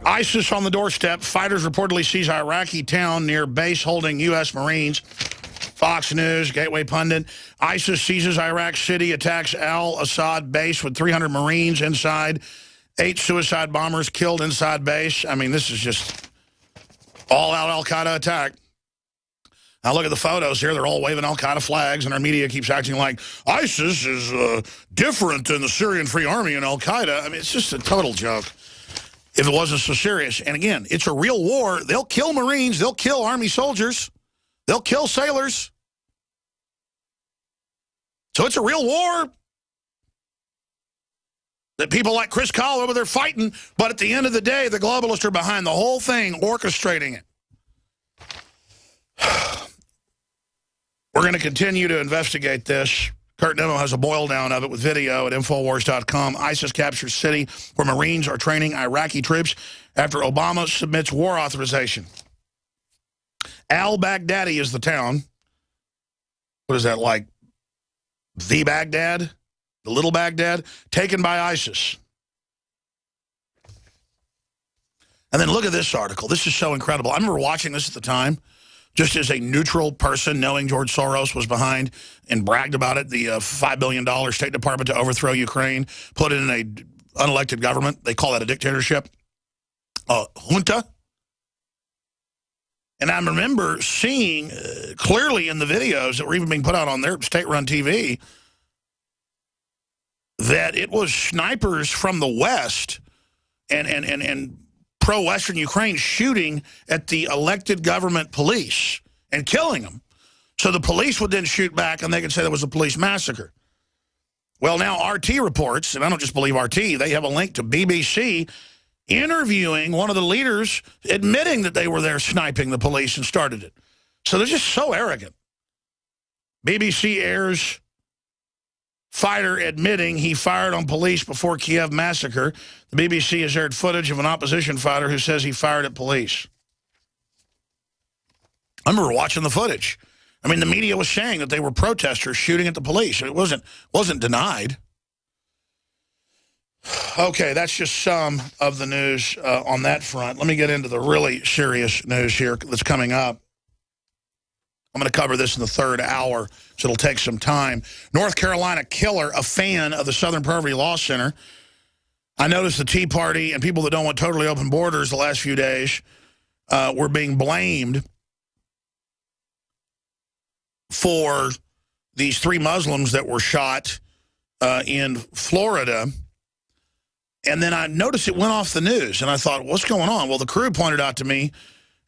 ISIS on the doorstep. Fighters reportedly seize Iraqi town near base holding U.S. Marines. Fox News, Gateway Pundit. ISIS seizes Iraq city, attacks al-Assad base with 300 Marines inside. 8 suicide bombers killed inside base. I mean, this is just all-out al-Qaeda attack. Now look at the photos here. They're all waving al-Qaeda flags, and our media keeps acting like ISIS is different than the Syrian Free Army and al-Qaeda. I mean, it's just a total joke if it wasn't so serious. And again, it's a real war. They'll kill Marines. They'll kill Army soldiers. They'll kill sailors. So it's a real war that people like Chris Kyle over there fighting, but at the end of the day, the globalists are behind the whole thing, orchestrating it. We're going to continue to investigate this. Kurt Nimmo has a boil down of it with video at Infowars.com. ISIS captures city where Marines are training Iraqi troops after Obama submits war authorization. Al-Baghdadi is the town. What is that, like the Baghdad? The little Baghdad? Taken by ISIS. And then look at this article. This is so incredible. I remember watching this at the time, just as a neutral person, knowing George Soros was behind and bragged about it, the $5 billion State Department to overthrow Ukraine, put it in a unelected government. They call that a dictatorship. Junta. And I remember seeing clearly in the videos that were even being put out on their state-run TV that it was snipers from the West and pro-Western Ukraine shooting at the elected government police and killing them. So the police would then shoot back, and they could say there was a police massacre. Well, now RT reports, and I don't just believe RT, they have a link to BBC interviewing one of the leaders, admitting that they were there sniping the police and started it. So they're just so arrogant. BBC airs fighter admitting he fired on police before Kiev massacre. The BBC has aired footage of an opposition fighter who says he fired at police. I remember watching the footage. I mean, the media was saying that they were protesters shooting at the police. It wasn't denied. Okay, that's just some of the news on that front. Let me get into the really serious news here that's coming up. I'm going to cover this in the third hour, so it'll take some time. North Carolina killer, a fan of the Southern Poverty Law Center. I noticed the Tea Party and people that don't want totally open borders the last few days were being blamed for these 3 Muslims that were shot in Florida. And then I noticed it went off the news, and I thought, what's going on? Well, the crew pointed out to me,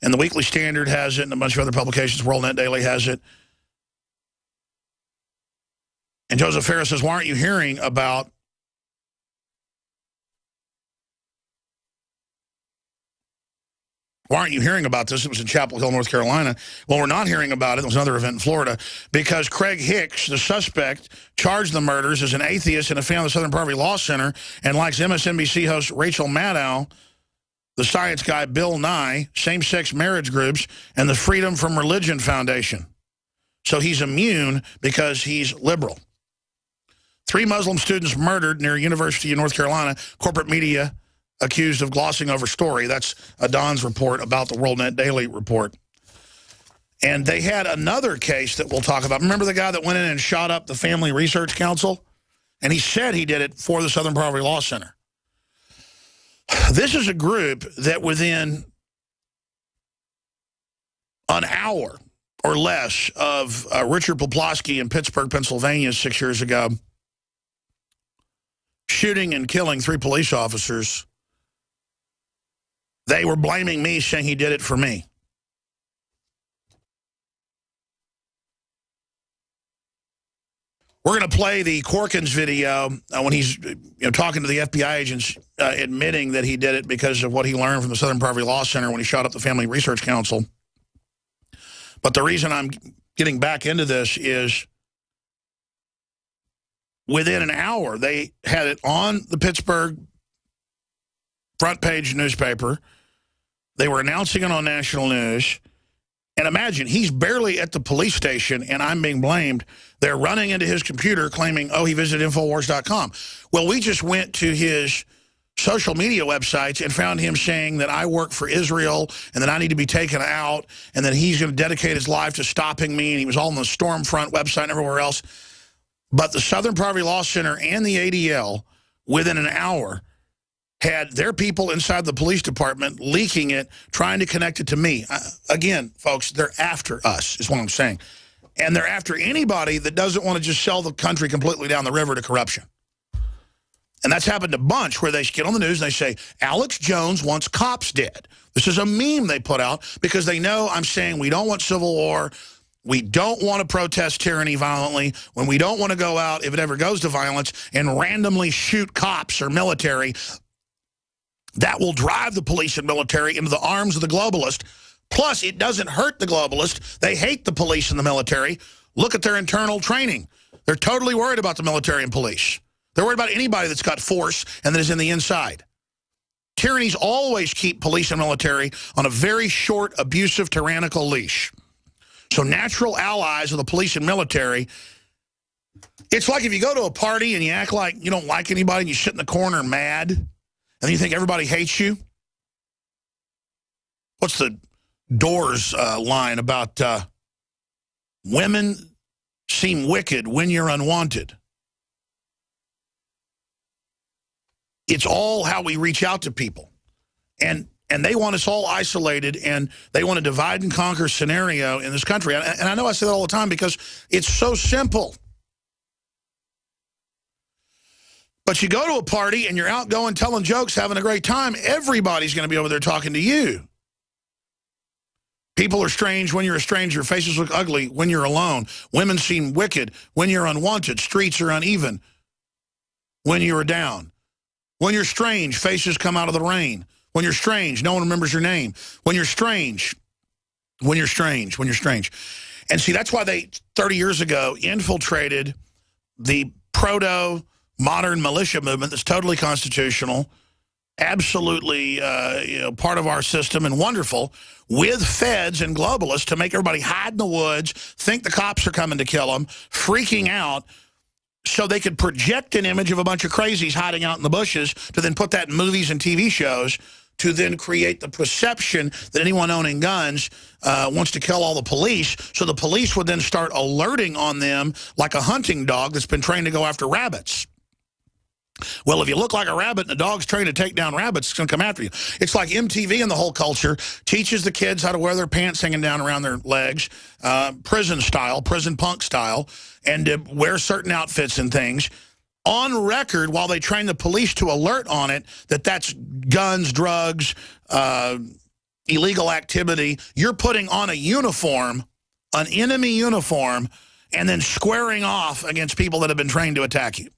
and the Weekly Standard has it, and a bunch of other publications, WorldNet Daily has it. And Joseph Ferris says, why aren't you hearing about this? It was in Chapel Hill, North Carolina. Well, we're not hearing about it. There was another event in Florida because Craig Hicks, the suspect, charged the murders as an atheist and a fan of the Southern Poverty Law Center and likes MSNBC host Rachel Maddow, the science guy Bill Nye, same-sex marriage groups, and the Freedom from Religion Foundation. So he's immune because he's liberal. 3 Muslim students murdered near University of North Carolina. Corporate media accused of glossing over story. That's a Don's report about the WorldNet Daily report. And they had another case that we'll talk about. Remember the guy that went in and shot up the Family Research Council? And he said he did it for the Southern Poverty Law Center. This is a group that within an hour or less of Richard Poplawski in Pittsburgh, Pennsylvania 6 years ago, shooting and killing 3 police officers, they were blaming me, saying he did it for me. We're going to play the Corkins video when he's talking to the FBI agents, admitting that he did it because of what he learned from the Southern Poverty Law Center when he shot up the Family Research Council. But the reason I'm getting back into this is within an hour, they had it on the Pittsburgh front page newspaper. They were announcing it on national news. And imagine, he's barely at the police station, and I'm being blamed. They're running into his computer claiming, oh, he visited Infowars.com. Well, we just went to his social media websites and found him saying that I work for Israel and that I need to be taken out and that he's going to dedicate his life to stopping me. And he was all on the Stormfront website and everywhere else. But the Southern Poverty Law Center and the ADL, within an hour, had their people inside the police department leaking it, trying to connect it to me. Again, folks, they're after us, is what I'm saying. And they're after anybody that doesn't want to just sell the country completely down the river to corruption. And that's happened a bunch where they get on the news and they say, Alex Jones wants cops dead. This is a meme they put out because they know I'm saying we don't want civil war. We don't want to protest tyranny violently. When we don't want to go out, if it ever goes to violence, and randomly shoot cops or military, that will drive the police and military into the arms of the globalist. Plus, it doesn't hurt the globalist. They hate the police and the military. Look at their internal training. They're totally worried about the military and police. They're worried about anybody that's got force and that is in the inside. Tyrannies always keep police and military on a very short, abusive, tyrannical leash. So natural allies of the police and military, it's like if you go to a party and you act like you don't like anybody and you sit in the corner mad and then you think everybody hates you. What's the Doors line about women seem wicked when you're unwanted? It's all how we reach out to people. And they want us all isolated, and they want a divide and conquer scenario in this country. And I know I say that all the time because it's so simple. But you go to a party and you're outgoing, telling jokes, having a great time, everybody's going to be over there talking to you. People are strange when you're a stranger. Faces look ugly when you're alone. Women seem wicked when you're unwanted. Streets are uneven when you're down. When you're strange, faces come out of the rain. When you're strange, no one remembers your name. When you're strange, when you're strange, when you're strange. And see, that's why they, 30 years ago, infiltrated the proto-modern militia movement that's totally constitutional, absolutely part of our system and wonderful, with feds and globalists to make everybody hide in the woods, think the cops are coming to kill them, freaking out, so they could project an image of a bunch of crazies hiding out in the bushes to then put that in movies and TV shows to then create the perception that anyone owning guns wants to kill all the police. So the police would then start alerting on them like a hunting dog that's been trained to go after rabbits. Well, if you look like a rabbit and the dog's trained to take down rabbits, it's going to come after you. It's like MTV and the whole culture teaches the kids how to wear their pants hanging down around their legs, prison style, prison punk style, and to wear certain outfits and things on record while they train the police to alert on it that that's guns, drugs, illegal activity. You're putting on a uniform, an enemy uniform, and then squaring off against people that have been trained to attack you.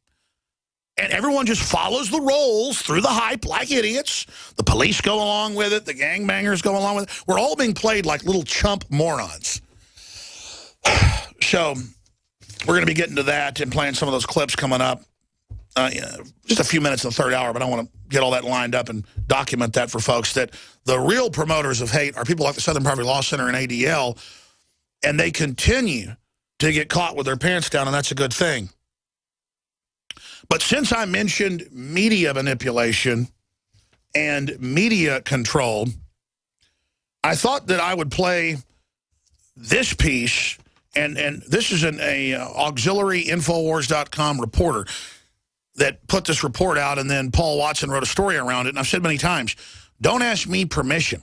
And everyone just follows the roles through the hype like idiots. The police go along with it. The gangbangers go along with it. We're all being played like little chump morons. So we're going to be getting to that and playing some of those clips coming up. Just a few minutes in the third hour, but I want to get all that lined up and document that for folks, that the real promoters of hate are people like the Southern Poverty Law Center and ADL, and they continue to get caught with their pants down, and that's a good thing. But since I mentioned media manipulation and media control, I thought that I would play this piece, and this is an auxiliary Infowars.com reporter that put this report out, and then Paul Watson wrote a story around it. And I've said many times, don't ask me permission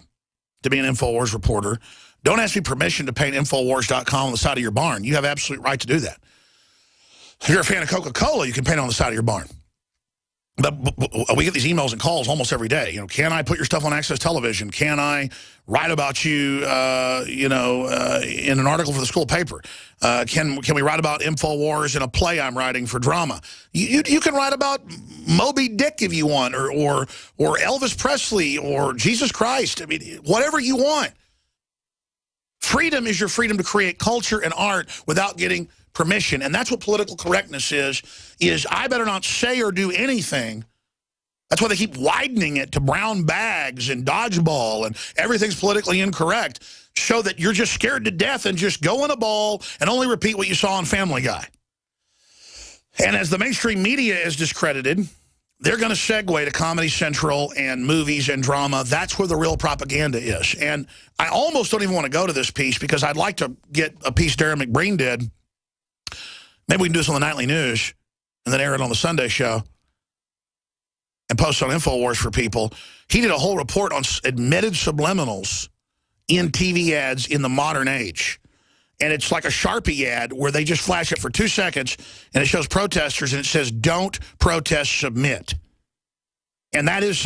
to be an Infowars reporter. Don't ask me permission to paint Infowars.com on the side of your barn. You have absolute right to do that. If you're a fan of Coca-Cola, you can paint it on the side of your barn. But we get these emails and calls almost every day. You know, can I put your stuff on Access Television? Can I write about you, in an article for the school paper? Can we write about InfoWars in a play I'm writing for drama? You can write about Moby Dick if you want, or Elvis Presley, or Jesus Christ. I mean, whatever you want. Freedom is your freedom to create culture and art without getting permission. And that's what political correctness is I better not say or do anything. That's why they keep widening it to brown bags and dodgeball and everything's politically incorrect, so that you're just scared to death and just go in a ball and only repeat what you saw on Family Guy. And as the mainstream media is discredited, they're going to segue to Comedy Central and movies and drama. That's where the real propaganda is. And I almost don't even want to go to this piece because I'd like to get a piece Darren McBreen did. Maybe we can do this on the nightly news and then air it on the Sunday show and post on InfoWars for people. He did a whole report on admitted subliminals in TV ads in the modern age. And it's like a Sharpie ad where they just flash it for 2 seconds, and it shows protesters, and it says, "Don't protest, submit." And that is